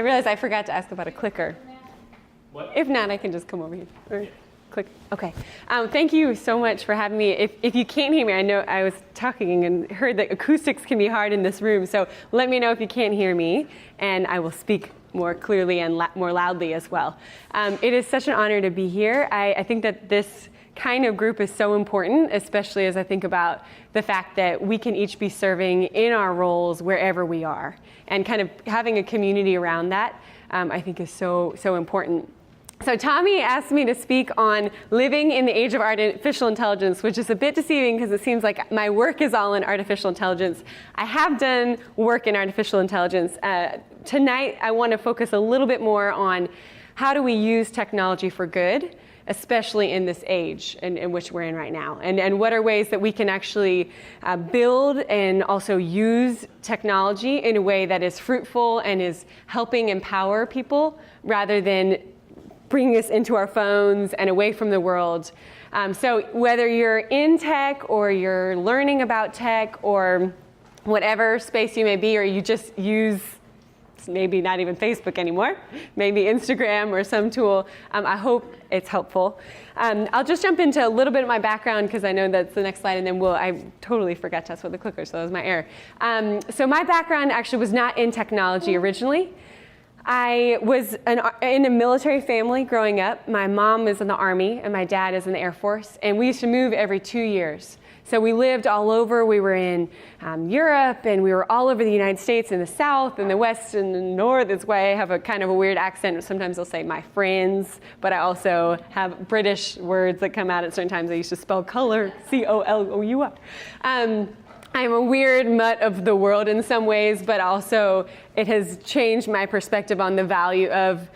realized I forgot to ask about a clicker. What? If not, I can just come over here. Or click. Okay. Thank you so much for having me. If you can't hear me, I know I was talking and heard that acoustics can be hard in this room, so let me know if you can't hear me, and I will speak more clearly and more loudly as well. It is such an honor to be here. I think that this kind of group is so important, especially as I think about the fact that we can each be serving in our roles wherever we are. And kind of having a community around that, I think is so important. So Tommy asked me to speak on living in the age of artificial intelligence, which is a bit deceiving because it seems like my work is all in artificial intelligence. I have done work in artificial intelligence. Tonight, I want to focus a little bit more on how do we use technology for good, especially in this age in which we're in right now. And what are ways that we can actually build and also use technology in a way that is fruitful and is helping empower people rather than bringing us into our phones and away from the world. So whether you're in tech or you're learning about tech or whatever space you may be, or you just use maybe not even Facebook anymore, maybe Instagram or some tool, I hope it's helpful. I'll just jump into a little bit of my background because I know that's the next slide, and then I totally forgot to test with the clicker, so that was my error. So my background actually was not in technology originally. I was in a military family growing up. My mom is in the Army and my dad is in the Air Force, and we used to move every 2 years. So we lived all over. We were in Europe, and we were all over the United States, in the South, and the West, and the North. That's why I have a kind of a weird accent. Sometimes I'll say my friends, but I also have British words that come out at certain times. I used to spell color, C-O-L-O-U-R. I'm a weird mutt of the world in some ways, but also it has changed my perspective on the value of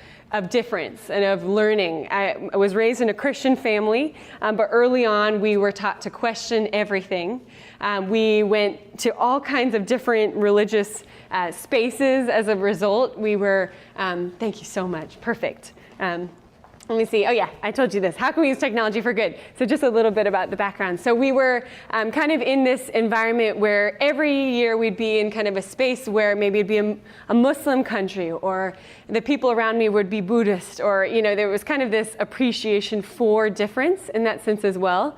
difference and of learning. I was raised in a Christian family, but early on we were taught to question everything. We went to all kinds of different religious spaces as a result. We were, thank you so much, perfect. Let me see. Oh yeah, I told you this. How can we use technology for good? So just a little bit about the background. So we were kind of in this environment where every year we'd be in kind of a space where maybe it'd be a Muslim country, or the people around me would be Buddhist, or there was kind of this appreciation for difference in that sense as well,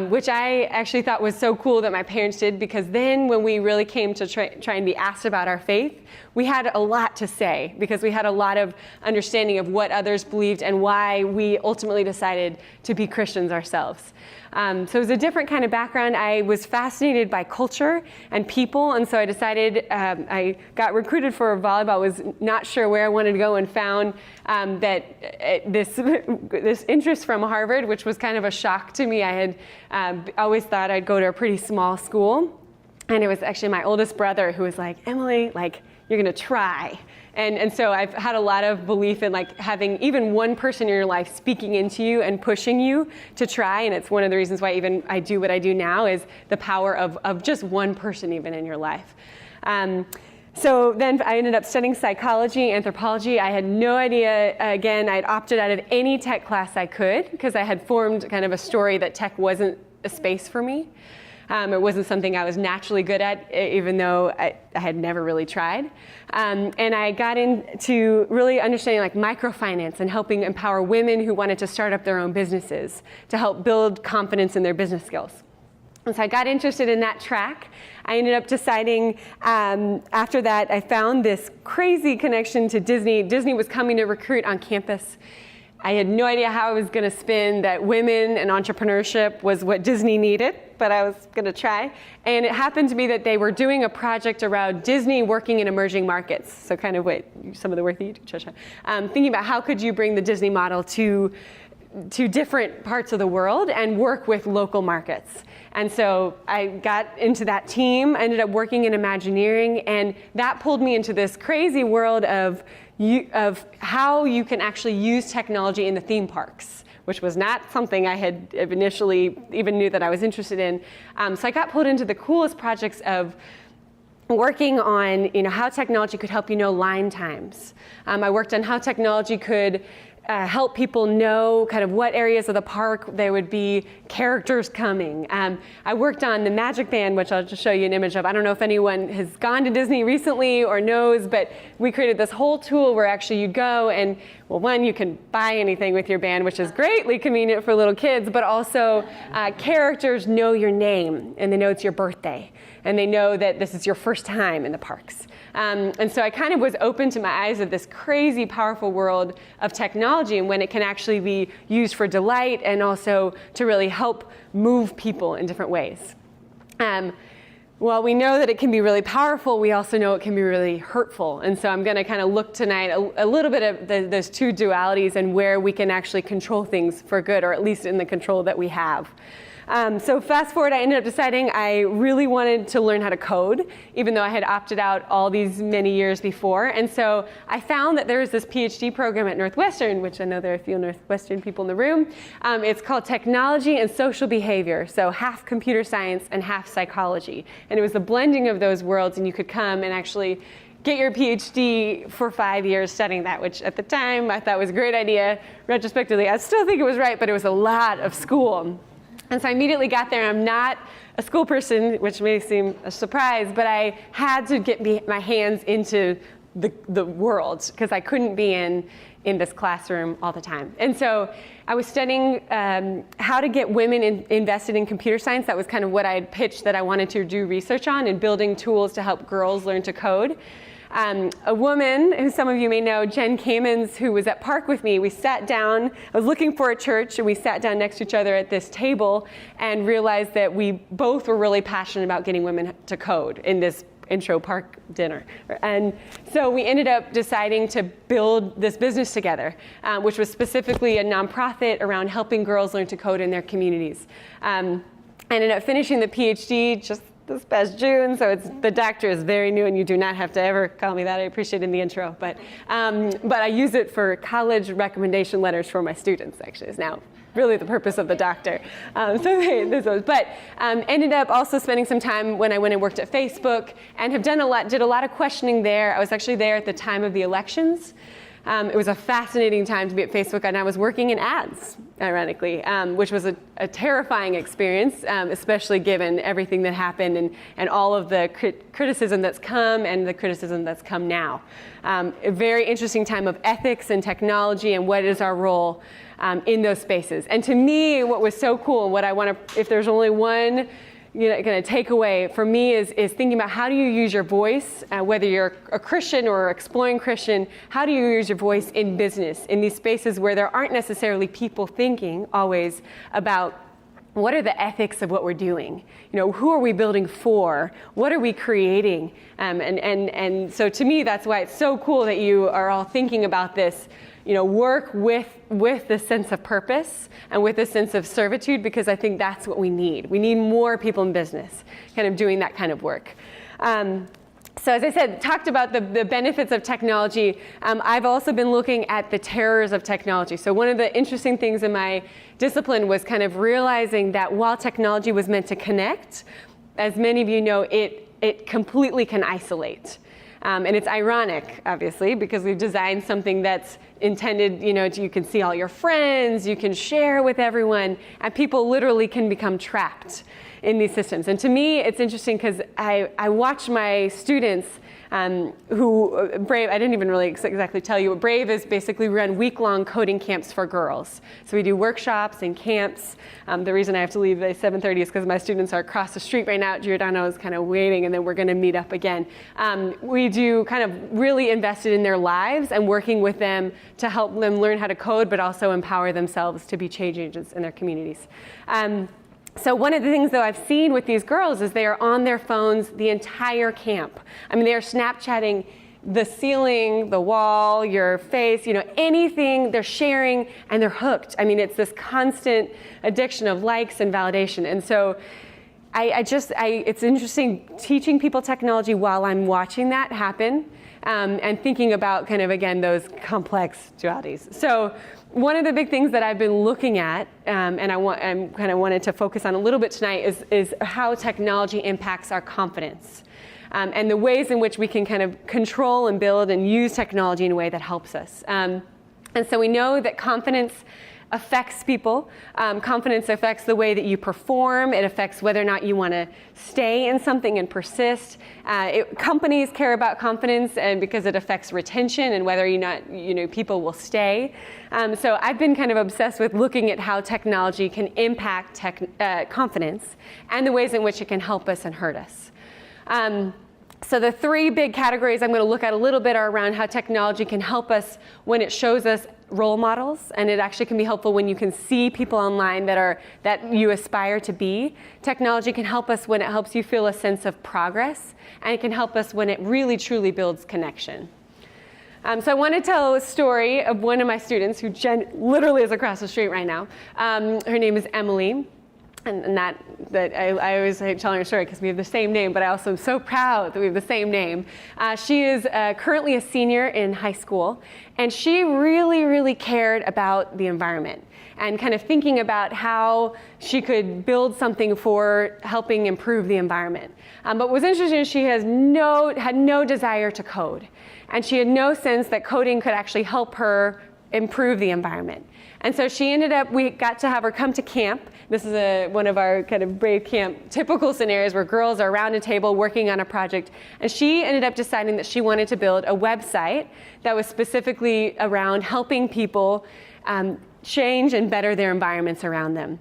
which I actually thought was so cool that my parents did, because then when we really came to try and be asked about our faith, we had a lot to say, because we had a lot of understanding of what others believed and why we ultimately decided to be Christians ourselves. So it was a different kind of background. I was fascinated by culture and people, and so I decided, I got recruited for volleyball, was not sure where I wanted to go, and found that this interest from Harvard, which was kind of a shock to me. I had always thought I'd go to a pretty small school, and it was actually my oldest brother who was like, Emily, you're going to try. And so I've had a lot of belief in having even one person in your life speaking into you and pushing you to try. And it's one of the reasons why even I do what I do now, is the power of just one person even in your life. So then I ended up studying psychology, anthropology. I had no idea, again, I'd opted out of any tech class I could, because I had formed kind of a story that tech wasn't a space for me. It wasn't something I was naturally good at, even though I had never really tried. And I got into really understanding microfinance and helping empower women who wanted to start up their own businesses to help build confidence in their business skills. And so I got interested in that track. I ended up deciding, after that, I found this crazy connection to Disney. Disney was coming to recruit on campus. I had no idea how I was going to spin that women and entrepreneurship was what Disney needed, but I was going to try. And it happened to be that they were doing a project around Disney working in emerging markets. So kind of some of the work that you do, Trisha. Thinking about how could you bring the Disney model to different parts of the world and work with local markets. And so I got into that team. I ended up working in Imagineering, and that pulled me into this crazy world of how you can actually use technology in the theme parks, which was not something I had initially even knew that I was interested in. So I got pulled into the coolest projects of working on how technology could help line times. I worked on how technology could help people know kind of what areas of the park there would be characters coming. I worked on the Magic Band, which I'll just show you an image of. I don't know if anyone has gone to Disney recently or knows, but we created this whole tool where actually you go and, well, one, you can buy anything with your band, which is greatly convenient for little kids, but also characters know your name, and they know it's your birthday, and they know that this is your first time in the parks. And so I kind of was open to my eyes of this crazy, powerful world of technology and when it can actually be used for delight and also to really help move people in different ways. Well, we know that it can be really powerful. We also know it can be really hurtful. And so I'm going to kind of look tonight a little bit of those two dualities and where we can actually control things for good, or at least in the control that we have. So fast forward, I ended up deciding I really wanted to learn how to code, even though I had opted out all these many years before. And so I found that there was this PhD program at Northwestern, which I know there are a few Northwestern people in the room. It's called Technology and Social Behavior, so half computer science and half psychology. And it was the blending of those worlds, and you could come and actually get your PhD for 5 years studying that, which at the time I thought was a great idea. Retrospectively, I still think it was right, but it was a lot of school. And so I immediately got there, and I'm not a school person, which may seem a surprise, but I had to get my hands into the world because I couldn't be in this classroom all the time. And so I was studying how to get women invested in computer science. That was kind of what I had pitched that I wanted to do research on, and building tools to help girls learn to code. A woman who some of you may know, Jen Kamens, who was at Park with me, we sat down, I was looking for a church, and we sat down next to each other at this table and realized that we both were really passionate about getting women to code in this intro Park dinner. And so we ended up deciding to build this business together, which was specifically a nonprofit around helping girls learn to code in their communities. I ended up finishing the PhD just this past June, so the doctor is very new, and you do not have to ever call me that. I appreciate it in the intro, but I use it for college recommendation letters for my students. Actually, is now really the purpose of the doctor. Ended up also spending some time when I went and worked at Facebook, and did a lot of questioning there. I was actually there at the time of the elections. It was a fascinating time to be at Facebook, and I was working in ads, ironically, which was a terrifying experience, especially given everything that happened and all of the criticism that's come and the criticism that's come now. A very interesting time of ethics and technology and what is our role in those spaces. And to me, what was so cool, and what I want to, if there's only one kind of takeaway for me is thinking about how do you use your voice, whether you're a Christian or exploring Christian, how do you use your voice in business, in these spaces where there aren't necessarily people thinking always about what are the ethics of what we're doing? Who are we building for? What are we creating? And so to me, that's why it's so cool that you are all thinking about this, work with this sense of purpose and with this sense of servitude, because I think that's what we need. We need more people in business kind of doing that kind of work. So as I said, talked about the benefits of technology. I've also been looking at the terrors of technology. So one of the interesting things in my discipline was kind of realizing that while technology was meant to connect, as many of you know, it completely can isolate. And it's ironic, obviously, because we've designed something that's intended, you can see all your friends, you can share with everyone, and people literally can become trapped in these systems. And to me, it's interesting because I watch my students who, Brave, I didn't even really exactly tell you, Brave is basically run week-long coding camps for girls. So we do workshops and camps. The reason I have to leave at 7:30 is because my students are across the street right now. Giordano is kind of waiting, and then we're going to meet up again. We do kind of really invested in their lives and working with them to help them learn how to code, but also empower themselves to be change agents in their communities. So one of the things, though, I've seen with these girls is they are on their phones the entire camp. I mean, they are Snapchatting the ceiling, the wall, your face, anything they're sharing, and they're hooked. I mean, it's this constant addiction of likes and validation. And so it's interesting teaching people technology while I'm watching that happen, and thinking about kind of, again, those complex dualities. So one of the big things that I've been looking at, and I kind of wanted to focus on a little bit tonight, is how technology impacts our confidence, and the ways in which we can kind of control and build and use technology in a way that helps us. And so we know that confidence affects people. Confidence affects the way that you perform. It affects whether or not you want to stay in something and persist. Companies care about confidence, and because it affects retention and whether or not people will stay. So I've been kind of obsessed with looking at how technology can impact confidence and the ways in which it can help us and hurt us. So the three big categories I'm going to look at a little bit are around how technology can help us when it shows us role models, and it actually can be helpful when you can see people online that you aspire to be. Technology can help us when it helps you feel a sense of progress, and it can help us when it really truly builds connection. So I want to tell a story of one of my students who literally is across the street right now. Her name is Emily. And that I always hate telling her story because we have the same name, but I also am so proud that we have the same name. She is currently a senior in high school, and she really, really cared about the environment and kind of thinking about how she could build something for helping improve the environment. But what was interesting is she had no desire to code, and she had no sense that coding could actually help her improve the environment. And so we got to have her come to camp. This is one of our kind of Brave Camp typical scenarios where girls are around a table working on a project. And she ended up deciding that she wanted to build a website that was specifically around helping people change and better their environments around them.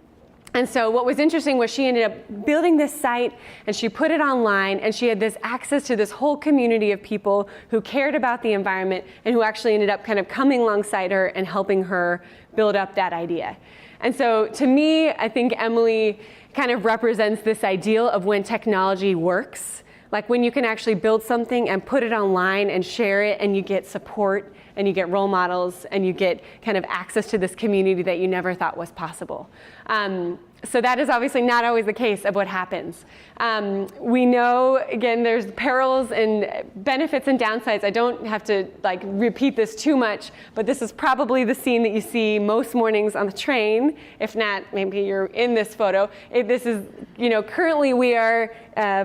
And so what was interesting was she ended up building this site, and she put it online, and she had this access to this whole community of people who cared about the environment and who actually ended up kind of coming alongside her and helping her build up that idea. And so to me, I think Emily kind of represents this ideal of when technology works, like when you can actually build something and put it online and share it, and you get support and you get role models and you get kind of access to this community that you never thought was possible. So that is obviously not always the case of what happens. We know, again, there's perils and benefits and downsides. I don't have to repeat this too much, but this is probably the scene that you see most mornings on the train. If not, maybe you're in this photo. This is, currently we are,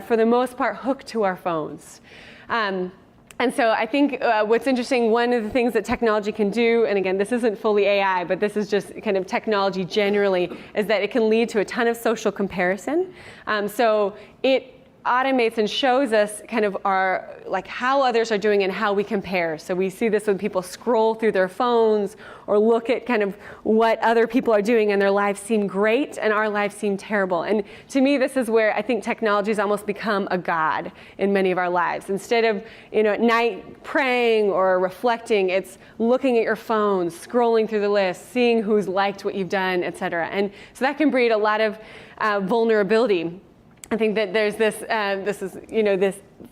for the most part, hooked to our phones. And so I think what's interesting, one of the things that technology can do, and again, this isn't fully AI, but this is just kind of technology generally, is that it can lead to a ton of social comparison. So it automates and shows us kind of how others are doing and how we compare. So we see this when people scroll through their phones or look at kind of what other people are doing, and their lives seem great and our lives seem terrible. And to me, this is where I think technology has almost become a god in many of our lives. Instead of at night praying or reflecting, it's looking at your phone, scrolling through the list, seeing who's liked what you've done, et cetera. And so that can breed a lot of vulnerability. I think that there's this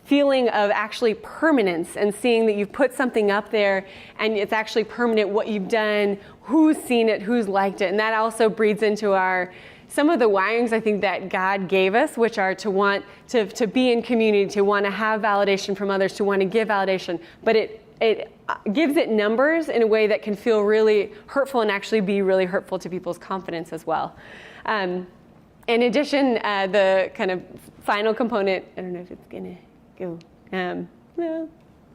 feeling of actually permanence, and seeing that you've put something up there and it's actually permanent, what you've done, who's seen it, who's liked it. And that also breeds into some of the wirings I think that God gave us, which are to want to be in community, to want to have validation from others, to want to give validation. But it gives it numbers in a way that can feel really hurtful and actually be really hurtful to people's confidence as well. In addition, the kind of final component, I don't know if it's gonna go, no,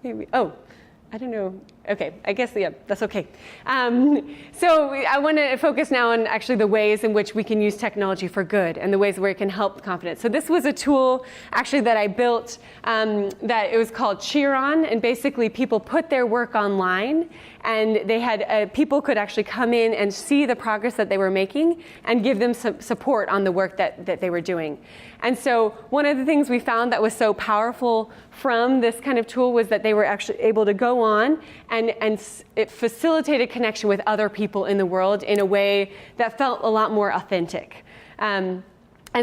maybe, I don't know. Okay, I guess, yeah, that's okay. So I want to focus now on actually the ways in which we can use technology for good and the ways where it can help confidence. So this was a tool actually that I built that it was called Cheer On, and basically people put their work online, and they had people could actually come in and see the progress that they were making and give them some support on the work that they were doing. And so one of the things we found that was so powerful from this kind of tool was that they were actually able to go on and it facilitated connection with other people in the world in a way that felt a lot more authentic. And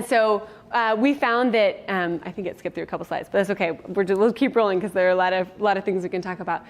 so we found that, I think it skipped through a couple slides, but that's okay. We'll keep rolling because there are a lot of things we can talk about.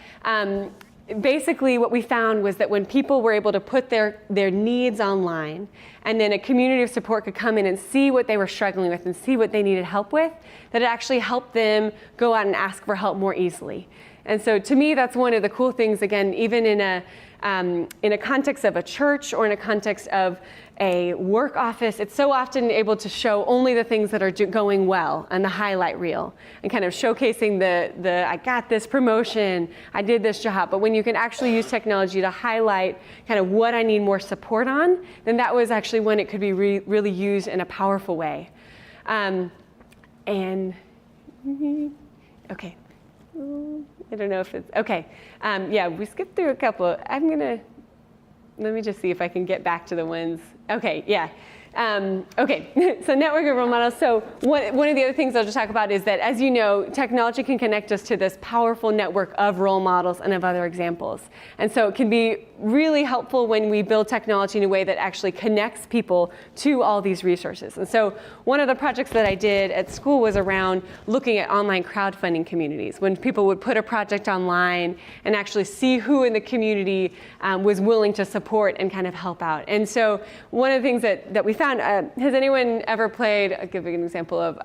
Basically, what we found was that when people were able to put their needs online, and then a community of support could come in and see what they were struggling with and see what they needed help with, that it actually helped them go out and ask for help more easily. And so to me, that's one of the cool things, again, even in a context of a church or in a context of a work office, it's so often able to show only the things that are going well and the highlight reel and kind of showcasing the I got this promotion, I did this job. But when you can actually use technology to highlight kind of what I need more support on, then that was actually when it could be really used in a powerful way. Okay. I don't know if it's, okay. Yeah, we skipped through a couple. Let me just see if I can get back to the ones. Okay, yeah. Okay, so network of role models. So one of the other things I'll just talk about is that, as you know, technology can connect us to this powerful network of role models and of other examples. And so it can be really helpful when we build technology in a way that actually connects people to all these resources. And so one of the projects that I did at school was around looking at online crowdfunding communities, when people would put a project online and actually see who in the community was willing to support and kind of help out. And so one of the things that we found, has anyone ever played, I'll give you an example of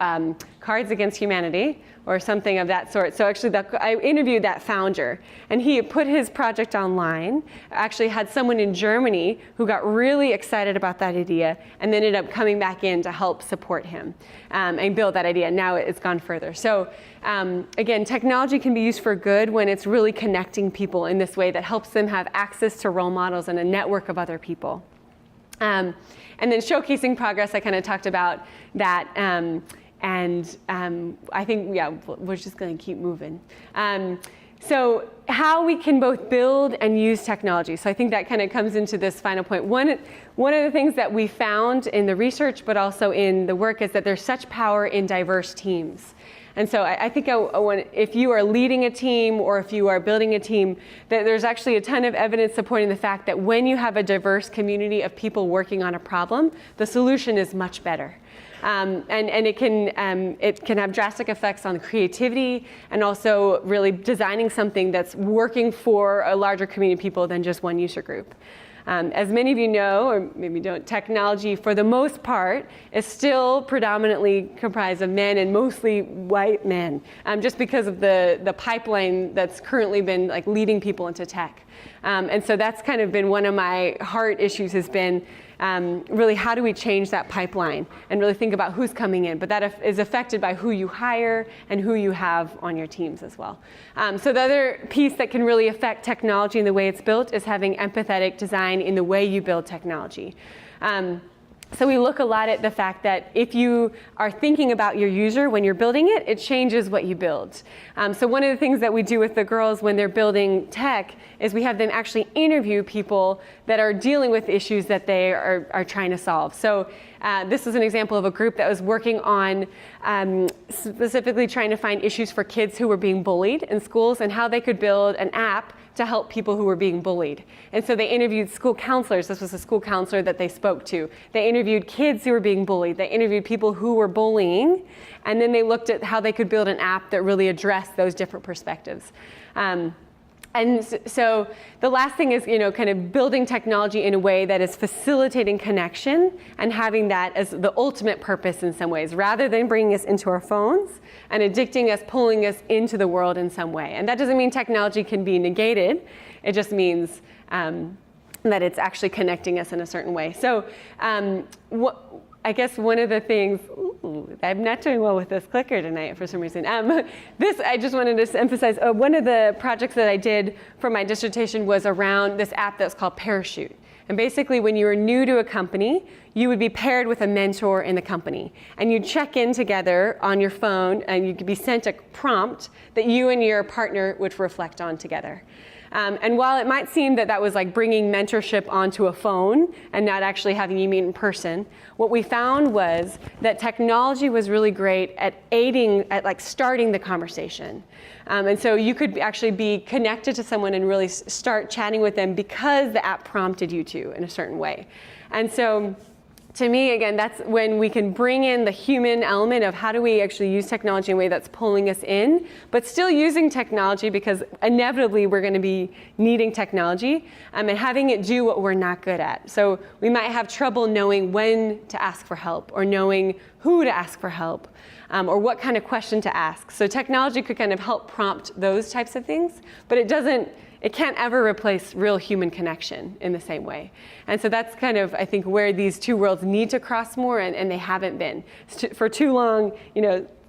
Cards Against Humanity or something of that sort? So actually I interviewed that founder, and he put his project online, actually had someone in Germany who got really excited about that idea and then ended up coming back in to help support him and build that idea. Now it's gone further. So again, technology can be used for good when it's really connecting people in this way that helps them have access to role models and a network of other people. And then showcasing progress, I kind of talked about that. I think, yeah, we're just going to keep moving. So how we can both build and use technology. So I think that kind of comes into this final point. One of the things that we found in the research, but also in the work, is that there's such power in diverse teams. And so I think if you are leading a team or if you are building a team, that there's actually a ton of evidence supporting the fact that when you have a diverse community of people working on a problem, the solution is much better. And it can have drastic effects on creativity and also really designing something that's working for a larger community of people than just one user group. As many of you know, or maybe don't, technology for the most part is still predominantly comprised of men and mostly white men, just because of the pipeline that's currently been like leading people into tech. And so that's kind of been one of my heart issues, has been really how do we change that pipeline and really think about who's coming in. But that is affected by who you hire and who you have on your teams as well. So the other piece that can really affect technology and the way it's built is having empathetic design in the way you build technology. So we look a lot at the fact that if you are thinking about your user when you're building it, it changes what you build. So one of the things that we do with the girls when they're building tech is we have them actually interview people that are dealing with issues that they are trying to solve. So this is an example of a group that was working on specifically trying to find issues for kids who were being bullied in schools and how they could build an app to help people who were being bullied. And so they interviewed school counselors. This was a school counselor that they spoke to. They interviewed kids who were being bullied. They interviewed people who were bullying. And then they looked at how they could build an app that really addressed those different perspectives. And so the last thing is, kind of building technology in a way that is facilitating connection and having that as the ultimate purpose in some ways, rather than bringing us into our phones and addicting us, pulling us into the world in some way. And that doesn't mean technology can be negated. It just means that it's actually connecting us in a certain way. So I guess one of the things, I'm not doing well with this clicker tonight for some reason. I just wanted to emphasize, one of the projects that I did for my dissertation was around this app that's called Parachute. And basically when you were new to a company, you would be paired with a mentor in the company. And you'd check in together on your phone and you could be sent a prompt that you and your partner would reflect on together. And while it might seem that was like bringing mentorship onto a phone and not actually having you meet in person, what we found was that technology was really great at aiding, at like starting the conversation. And so you could actually be connected to someone and really start chatting with them because the app prompted you to in a certain way. And so to me, again, that's when we can bring in the human element of how do we actually use technology in a way that's pulling us in, but still using technology because inevitably we're going to be needing technology, and having it do what we're not good at. So we might have trouble knowing when to ask for help or knowing who to ask for help. Or what kind of question to ask. So technology could kind of help prompt those types of things, but it can't ever replace real human connection in the same way. And so that's kind of, I think, where these two worlds need to cross more, and they haven't been. For too long,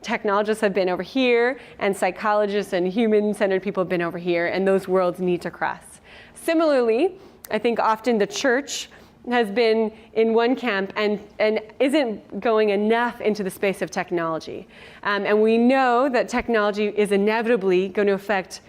technologists have been over here, and psychologists and human-centered people have been over here, and those worlds need to cross. Similarly, I think often the church has been in one camp and isn't going enough into the space of technology. And we know that technology is inevitably going to affect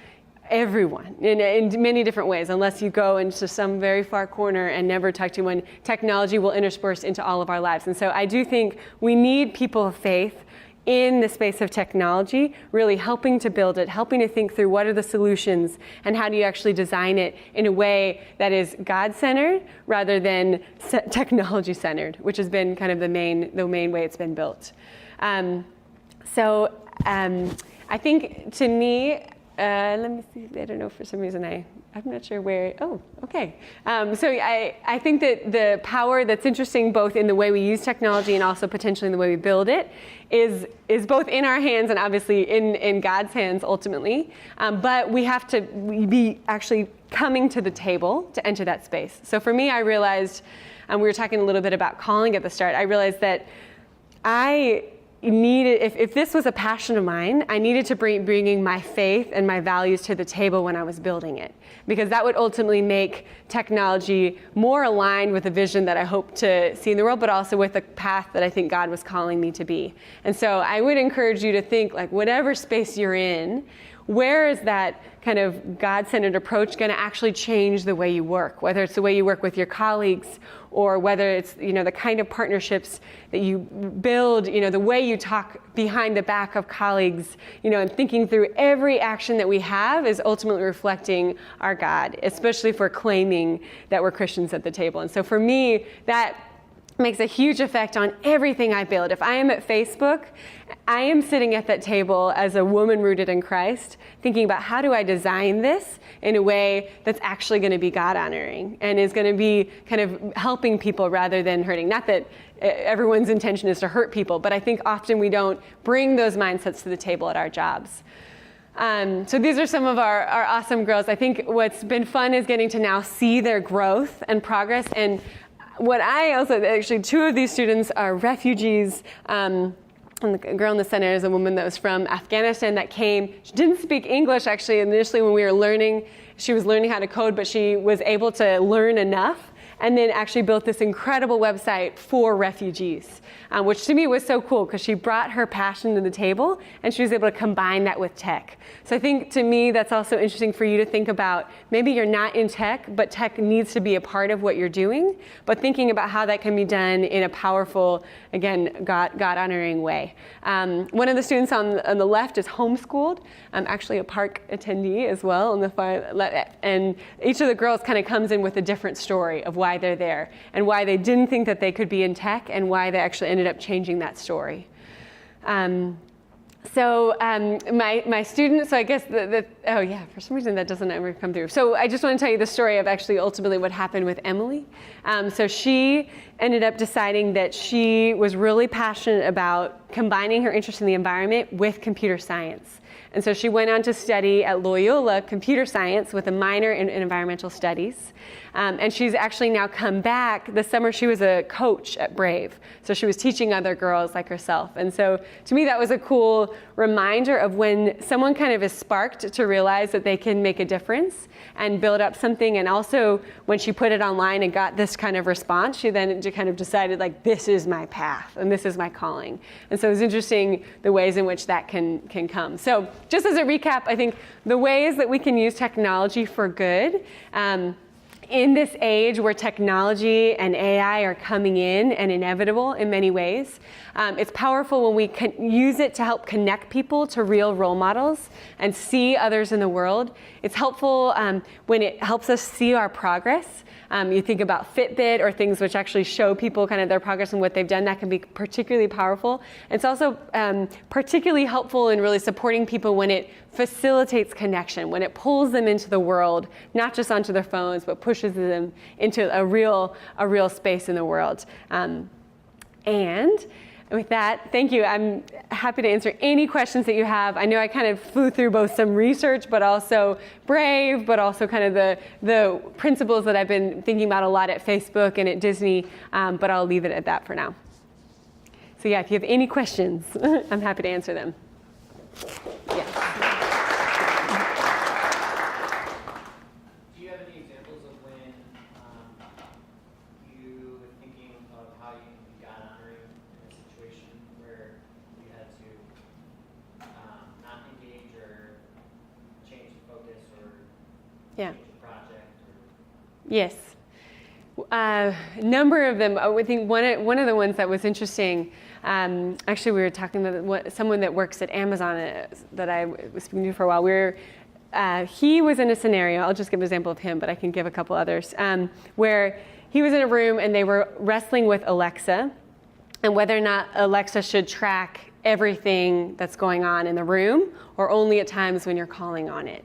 everyone in many different ways, unless you go into some very far corner and never talk to anyone. Technology will intersperse into all of our lives. And so I do think we need people of faith in the space of technology, really helping to build it, helping to think through what are the solutions and how do you actually design it in a way that is God-centered rather than technology-centered, which has been kind of the main way it's been built. I think to me, let me see, I don't know, for some reason I'm not sure where, oh, okay. So I think that the power that's interesting both in the way we use technology and also potentially in the way we build it is both in our hands and obviously in God's hands ultimately. But we have to be actually coming to the table to enter that space. So for me, I realized, we were talking a little bit about calling at the start, I realized that I needed, if this was a passion of mine, I needed to bringing my faith and my values to the table when I was building it, because that would ultimately make technology more aligned with the vision that I hope to see in the world, but also with the path that I think God was calling me to be. And so I would encourage you to think, like, whatever space you're in, where is that kind of God-centered approach going to actually change the way you work, whether it's the way you work with your colleagues or whether it's, the kind of partnerships that you build, the way you talk behind the back of colleagues, and thinking through every action that we have is ultimately reflecting our God, especially if we're claiming that we're Christians at the table. And so for me, that makes a huge effect on everything I build. If I am at Facebook, I am sitting at that table as a woman rooted in Christ, thinking about how do I design this in a way that's actually going to be God-honoring and is going to be kind of helping people rather than hurting. Not that everyone's intention is to hurt people, but I think often we don't bring those mindsets to the table at our jobs. So these are some of our awesome girls. I think what's been fun is getting to now see their growth and progress. And what I also, actually, two of these students are refugees. And the girl in the center is a woman that was from Afghanistan that came. She didn't speak English, actually, initially when we were learning. She was learning how to code, but she was able to learn enough and then actually built this incredible website for refugees, which to me was so cool because she brought her passion to the table and she was able to combine that with tech. So I think to me that's also interesting for you to think about. Maybe you're not in tech, but tech needs to be a part of what you're doing, but thinking about how that can be done in a powerful, again, God-honoring way. One of the students on the left is homeschooled, actually a Park attendee as well on the far left, and each of the girls kind of comes in with a different story of why they're there and why they didn't think that they could be in tech and why they actually ended up changing that story. My student, so I guess oh yeah, for some reason that doesn't ever come through. So I just want to tell you the story of actually ultimately what happened with Emily. So she ended up deciding that she was really passionate about combining her interest in the environment with computer science. And so she went on to study at Loyola computer science with a minor in environmental studies. And she's actually now come back. This summer she was a coach at Brave. So she was teaching other girls like herself. And so to me that was a cool reminder of when someone kind of is sparked to realize that they can make a difference and build up something. And also when she put it online and got this kind of response, she then kind of decided, like, this is my path and this is my calling. And so it's interesting the ways in which that can come. So just as a recap, I think the ways that we can use technology for good, in this age where technology and AI are coming in and inevitable in many ways, it's powerful when we can use it to help connect people to real role models and see others in the world. It's helpful when it helps us see our progress. You think about Fitbit or things which actually show people kind of their progress and what they've done. That can be particularly powerful. It's also particularly helpful in really supporting people when it facilitates connection, when it pulls them into the world, not just onto their phones, but pushes them into a real space in the world. And with that, thank you. I'm happy to answer any questions that you have. I know I kind of flew through both some research, but also Brave, but also kind of the principles that I've been thinking about a lot at Facebook and at Disney, but I'll leave it at that for now. So yeah, if you have any questions, I'm happy to answer them. Yeah. Do you have any examples of when you were thinking of how you got honoring in a situation where you had to not engage or change the focus or change the project? Yes. A number of them. I think one of the ones that was interesting, actually we were talking about someone that works at Amazon that I was speaking to for a while. He was in a scenario, I'll just give an example of him, but I can give a couple others, where he was in a room and they were wrestling with Alexa and whether or not Alexa should track everything that's going on in the room or only at times when you're calling on it.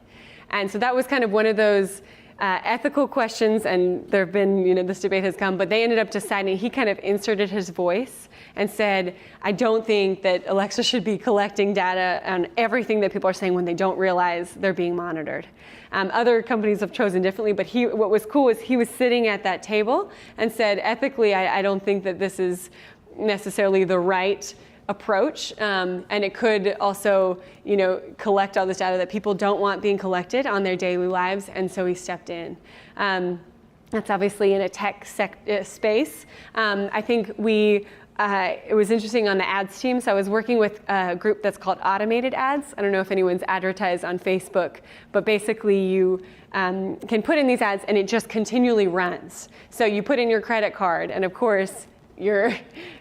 And so that was kind of one of those ethical questions, and there have been, this debate has come, but they ended up deciding, he kind of inserted his voice and said, I don't think that Alexa should be collecting data on everything that people are saying when they don't realize they're being monitored. Other companies have chosen differently, but what was cool was he was sitting at that table and said, ethically, I don't think that this is necessarily the right approach, and it could also, collect all this data that people don't want being collected on their daily lives, and so he stepped in. That's obviously in a tech space. I think it was interesting on the ads team. So I was working with a group that's called Automated Ads. I don't know if anyone's advertised on Facebook, but basically you can put in these ads and it just continually runs. So you put in your credit card, and of course, your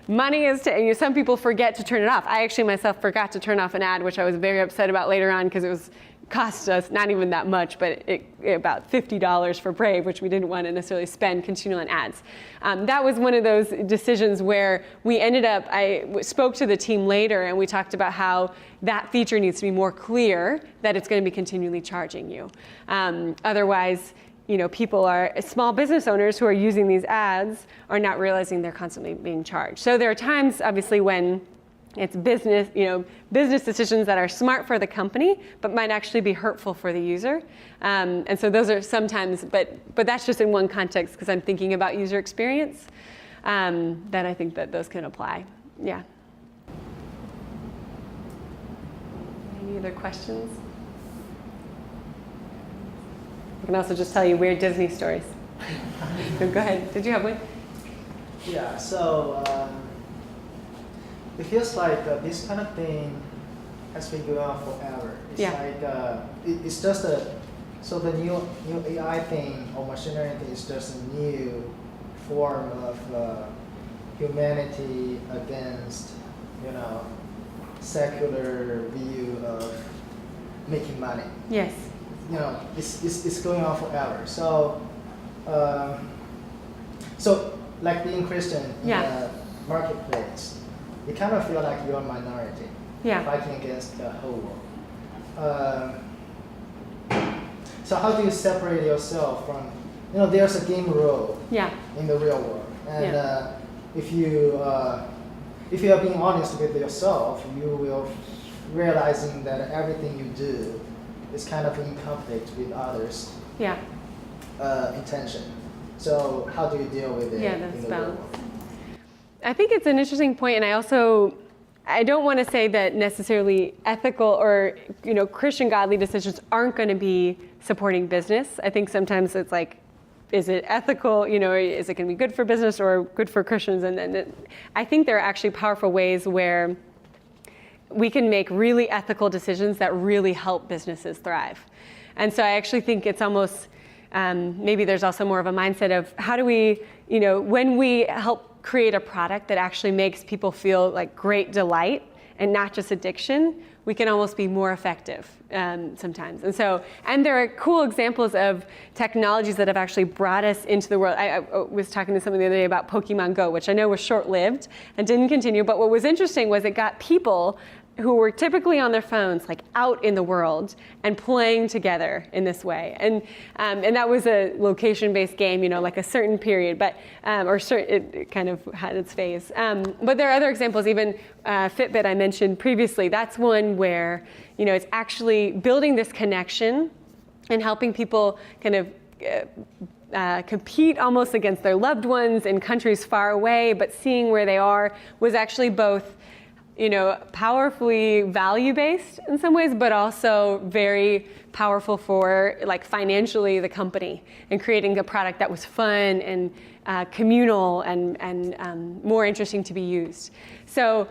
money is some people forget to turn it off. I actually myself forgot to turn off an ad, which I was very upset about later on because it cost us not even that much, but about $50 for Brave, which we didn't want to necessarily spend continually on ads. That was one of those decisions where we ended up, I spoke to the team later and we talked about how that feature needs to be more clear that it's going to be continually charging you. Otherwise, people small business owners who are using these ads are not realizing they're constantly being charged. So there are times, obviously, when it's business decisions that are smart for the company, but might actually be hurtful for the user. And so those are sometimes, but that's just in one context because I'm thinking about user experience, that I think that those can apply. Yeah. Any other questions? I can also just tell you weird Disney stories. Go ahead. Did you have one? Yeah, so it feels like this kind of thing has been going on forever. It's it's just so the new AI thing or machine learning thing is just a new form of humanity against, secular view of making money. Yes. It's going on forever. So, like being Christian in the marketplace, you kind of feel like you're a minority fighting against the whole world. So how do you separate yourself from, there's a game rule in the real world, and if you are being honest with yourself, you will realizing that everything you do is kind of in conflict with others' intention. So how do you deal with it in the real world? I think it's an interesting point, and I don't want to say that necessarily ethical or Christian godly decisions aren't going to be supporting business. I think sometimes it's like, is it ethical? Is it going to be good for business or good for Christians? And I think there are actually powerful ways where we can make really ethical decisions that really help businesses thrive. And so I actually think it's almost maybe there's also more of a mindset of how do we, when we help create a product that actually makes people feel like great delight and not just addiction, we can almost be more effective sometimes. And there are cool examples of technologies that have actually brought us into the world. I was talking to someone the other day about Pokemon Go, which I know was short-lived and didn't continue, but what was interesting was it got people who were typically on their phones, like out in the world and playing together in this way. And that was a location-based game, like a certain period, but it kind of had its phase. But there are other examples, even Fitbit I mentioned previously. That's one where, it's actually building this connection and helping people kind of compete almost against their loved ones in countries far away, but seeing where they are was actually both powerfully value-based in some ways, but also very powerful for like financially the company and creating a product that was fun and communal and more interesting to be used. So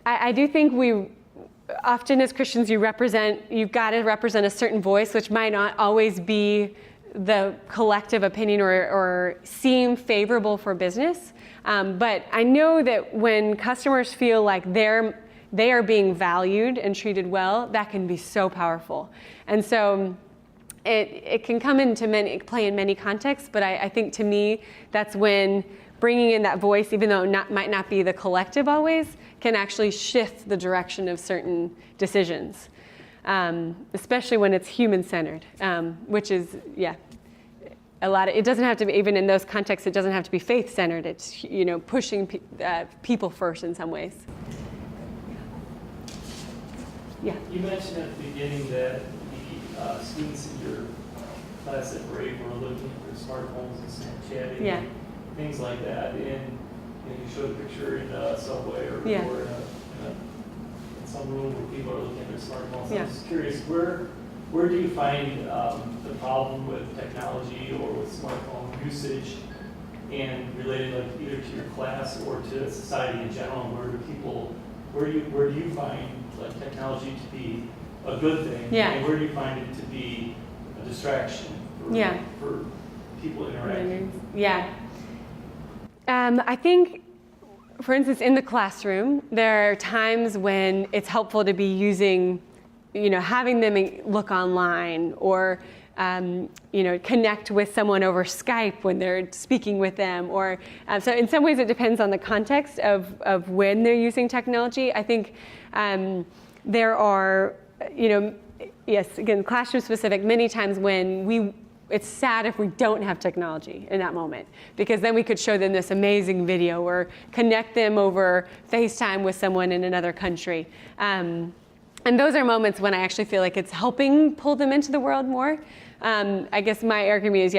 I do think we often as Christians you've got to represent a certain voice, which might not always be the collective opinion or seem favorable for business. But I know that when customers feel like they are being valued and treated well, that can be so powerful. And so it can come into play in many contexts, but I think to me, that's when bringing in that voice, even though it might not be the collective always, can actually shift the direction of certain decisions, especially when it's human-centered, which is, it doesn't have to be, even in those contexts, it doesn't have to be faith-centered. It's, pushing people first in some ways. Yeah. You mentioned at the beginning that the students in your class at Brave were looking at their smartphones and Snapchatting, things like that. And you showed a picture in a subway or in some room where people are looking at their smartphones. I was curious, where do you find the problem with technology or with smartphone usage, and related like either to your class or to society in general? Where do you find like technology to be a good thing, and where do you find it to be a distraction for people interacting? I think, for instance, in the classroom, there are times when it's helpful to be using, having them look online or, connect with someone over Skype when they're speaking with them. Or so in some ways it depends on the context of when they're using technology. I think there are, again, classroom specific, many times when it's sad if we don't have technology in that moment, because then we could show them this amazing video or connect them over FaceTime with someone in another country. And those are moments when I actually feel like it's helping pull them into the world more. I guess my argument is,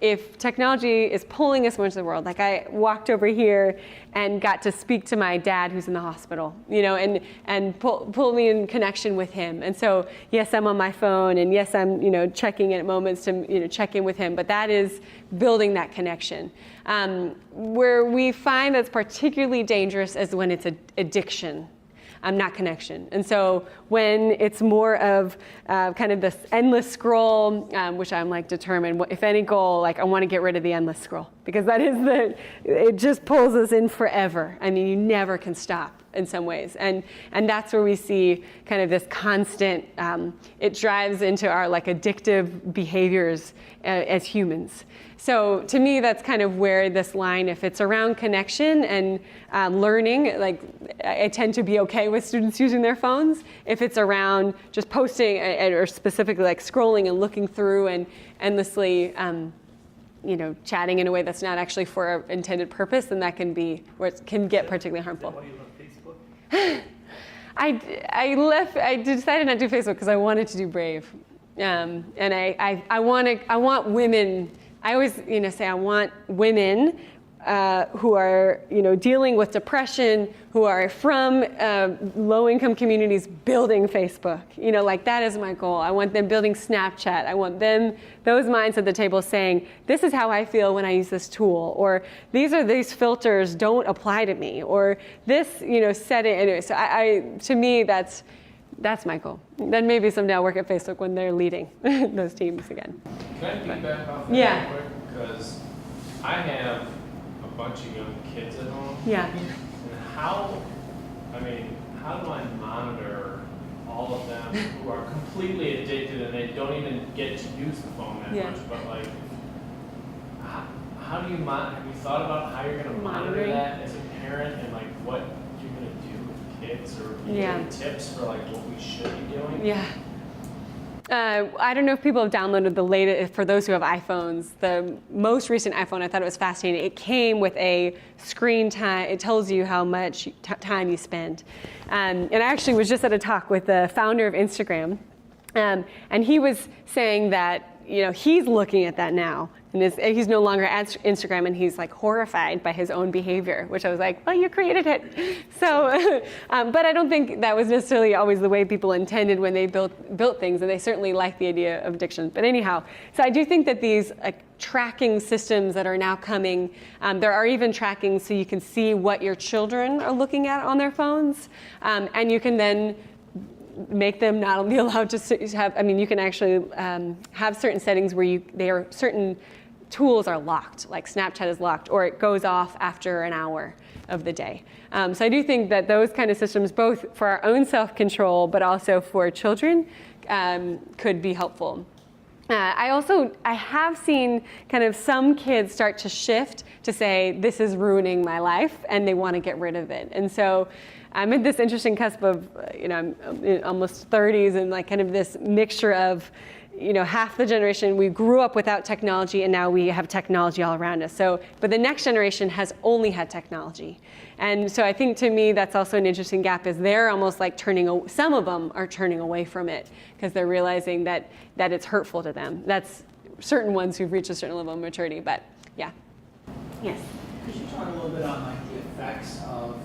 if technology is pulling us more into the world, like I walked over here and got to speak to my dad who's in the hospital, and pull me in connection with him. And so, yes, I'm on my phone, and yes, I'm, checking in at moments to, check in with him, but that is building that connection. Where we find that's particularly dangerous is when it's addiction. Not connection. And so when it's more of kind of this endless scroll, which I'm like determined, if any goal, like I want to get rid of the endless scroll, because that is it just pulls us in forever. I mean, you never can stop in some ways. And that's where we see kind of this constant, it drives into our like addictive behaviors as humans. So to me, that's kind of where this line, if it's around connection and learning, like I tend to be okay with students using their phones. If it's around just posting or specifically like scrolling and looking through and endlessly, chatting in a way that's not actually for an intended purpose, then that can be where it can get particularly harmful. Is that why you love Facebook? I decided not to do Facebook because I wanted to do Brave, and I want women. I always say I want women who are dealing with depression, who are from low-income communities, building Facebook. Like that is my goal. I want them building Snapchat. I want those minds at the table saying, this is how I feel when I use this tool, or these filters don't apply to me, or this set it anyway. So to me that's That's my goal. Then maybe someday I'll work at Facebook when they're leading those teams again. Can I piggyback off that Yeah. real quick? Because I have a bunch of young kids at home. Yeah. And how do I monitor all of them who are completely addicted and they don't even get to use the phone that Yeah. much? But like, how do you have you thought about how you're going to monitor Monitoring. that as a parent and like what you're going to do with kids or Yeah. tips for like what we should be doing? Yeah. I don't know if people have downloaded the latest, for those who have iPhones, the most recent iPhone, I thought it was fascinating. It came with a screen time. It tells you how much time you spend. And I actually was just at a talk with the founder of Instagram. And he was saying that, he's looking at that now. And he's no longer at Instagram, and he's like horrified by his own behavior, which I was like, well, you created it. So, but I don't think that was necessarily always the way people intended when they built things, and they certainly like the idea of addiction. But anyhow, so I do think that these tracking systems that are now coming, there are even tracking so you can see what your children are looking at on their phones, and you can then make them not only allowed to have, you can actually have certain settings where certain tools are locked, like Snapchat is locked, or it goes off after an hour of the day. So I do think that those kind of systems, both for our own self-control, but also for children, could be helpful. I have seen kind of some kids start to shift to say, this is ruining my life, and they want to get rid of it. And so I'm at this interesting cusp of, I'm in almost 30s, and like kind of this mixture of, half the generation, we grew up without technology, and now we have technology all around us. But the next generation has only had technology. And so I think, to me, that's also an interesting gap, is they're almost like some of them are turning away from it because they're realizing that it's hurtful to them. That's certain ones who've reached a certain level of maturity, but yeah. Yes. Could you talk a little bit on like the effects of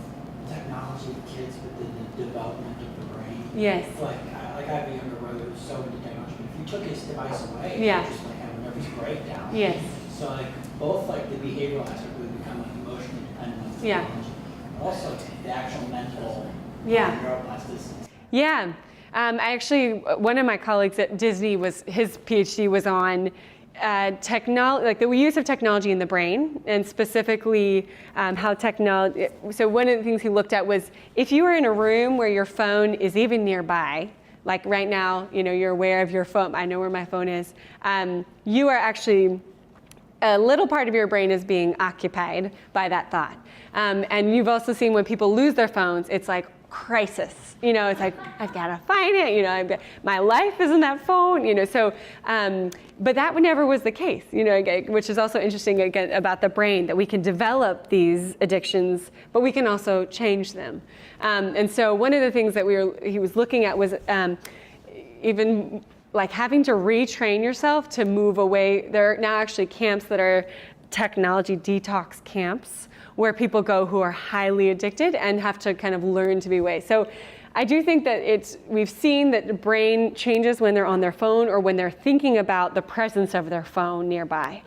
technology with kids within the development of the brain? Yes. Like I have a younger brother who's so into technology. If you took his device away, Yeah. he just like have a nervous breakdown. Yes. So like both like the behavioral aspect would become like emotionally dependent on Yeah. technology. Also the actual mental Yeah. neuroplasticity. Yeah. One of my colleagues at Disney his PhD was on like the use of technology in the brain, and specifically how technology. So one of the things he looked at was, if you were in a room where your phone is even nearby, like right now, you're aware of your phone. I know where my phone is. You are actually, a little part of your brain is being occupied by that thought. And you've also seen when people lose their phones, it's like crisis. It's like, I've got to find it. My life is in that phone. So, but that never was the case. Which is also interesting again about the brain, that we can develop these addictions, but we can also change them. And so one of the things that he was looking at was even like having to retrain yourself to move away. There are now actually camps that are technology detox camps, where people go who are highly addicted and have to kind of learn to be away. So I do think that we've seen that the brain changes when they're on their phone or when they're thinking about the presence of their phone nearby.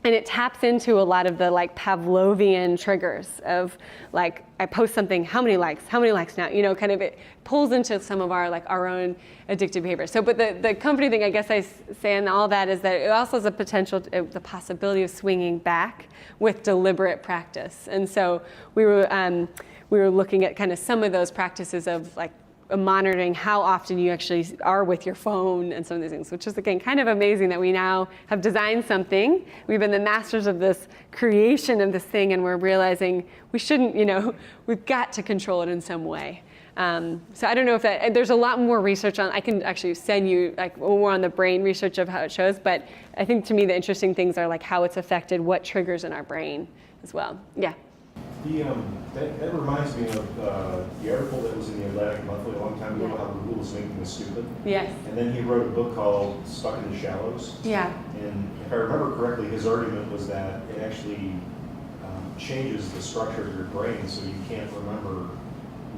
And it taps into a lot of the like Pavlovian triggers of like, I post something, how many likes now? Kind of it pulls into some of our own addictive behavior. So, but the comforting thing I guess I say in all that is that it also has the possibility of swinging back with deliberate practice. And so we were looking at kind of some of those practices of like monitoring how often you actually are with your phone and some of these things, which is again kind of amazing that we now have designed something. We've been the masters of this creation of this thing, and we're realizing we shouldn't, we've got to control it in some way. So I don't know if there's a lot more research on, I can actually send you like more on the brain research of how it shows, but I think to me the interesting things are like how it's affected what triggers in our brain as well. Yeah. That reminds me of the article that was in the Atlantic Monthly a long time ago, Yeah. how Google was making us stupid. Yes. And then he wrote a book called Stuck in the Shallows. Yeah. And if I remember correctly, his argument was that it actually changes the structure of your brain, so you can't remember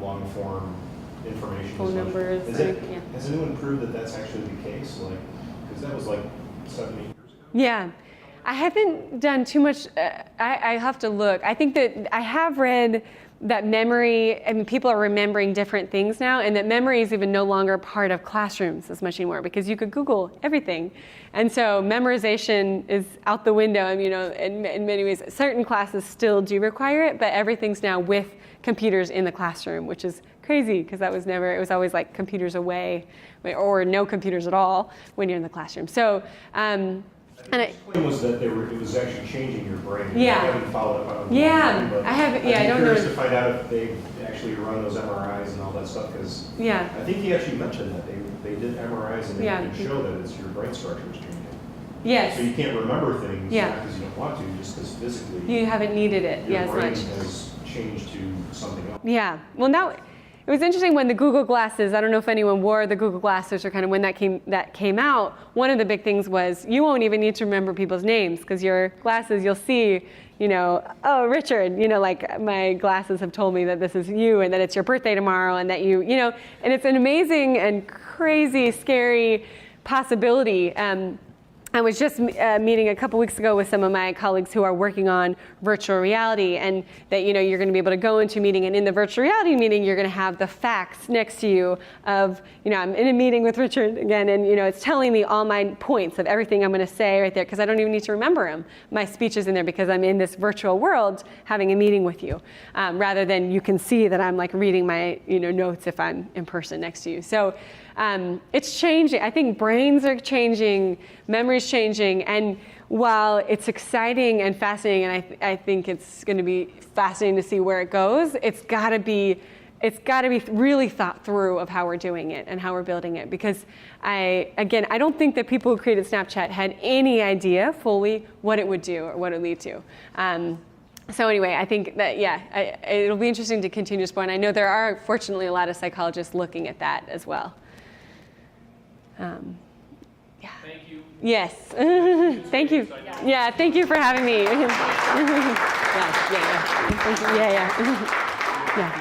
long form information. Phone as much. numbers. Yeah. Has anyone proved that that's actually the case? Like, because that was like 7-8 years ago. Yeah. I haven't done too much. I have to look. I think that I have read that memory, I mean, people are remembering different things now, and that memory is even no longer part of classrooms as much anymore, because you could Google everything. And so memorization is out the window. I mean, in many ways, certain classes still do require it, but everything's now with computers in the classroom, which is crazy, because it was always like computers away, or no computers at all when you're in the classroom. So, The point was that it was actually changing your brain. Yeah. I haven't followed up on it. Yeah, but I haven't. Yeah, I don't I'm know. curious to find out if they actually run those MRIs and all that stuff, because Yeah. I think he actually mentioned that they did MRIs and they Yeah. can show that it's your brain structure is changing. Yes. So you can't remember things Yeah. not because you don't want to, just because physically You haven't needed it your as brain much. has changed to something else. Yeah. Well, now it was interesting when the Google Glasses. I don't know if anyone wore the Google Glasses, or kind of when that came out. One of the big things was you won't even need to remember people's names, because your glasses, you'll see, oh, Richard, like my glasses have told me that this is you, and that it's your birthday tomorrow, and that and it's an amazing and crazy, scary possibility. I was just meeting a couple weeks ago with some of my colleagues who are working on virtual reality, and that you're going to be able to go into a meeting, and in the virtual reality meeting you're going to have the facts next to you of I'm in a meeting with Richard again, and it's telling me all my points of everything I'm going to say right there, because I don't even need to remember them. My speech is in there because I'm in this virtual world having a meeting with you, rather than you can see that I'm like reading my notes if I'm in person next to you. So it's changing. I think brains are changing, memory's changing, and while it's exciting and fascinating, and I think it's going to be fascinating to see where it goes, it's got to be really thought through of how we're doing it and how we're building it. Because I don't think that people who created Snapchat had any idea fully what it would do or what it would lead to. So anyway, I think that, it'll be interesting to continue to explore. And I know there are, fortunately, a lot of psychologists looking at that as well. Thank you. Yes. Thank you. Yeah, thank you for having me. Yeah. Yeah.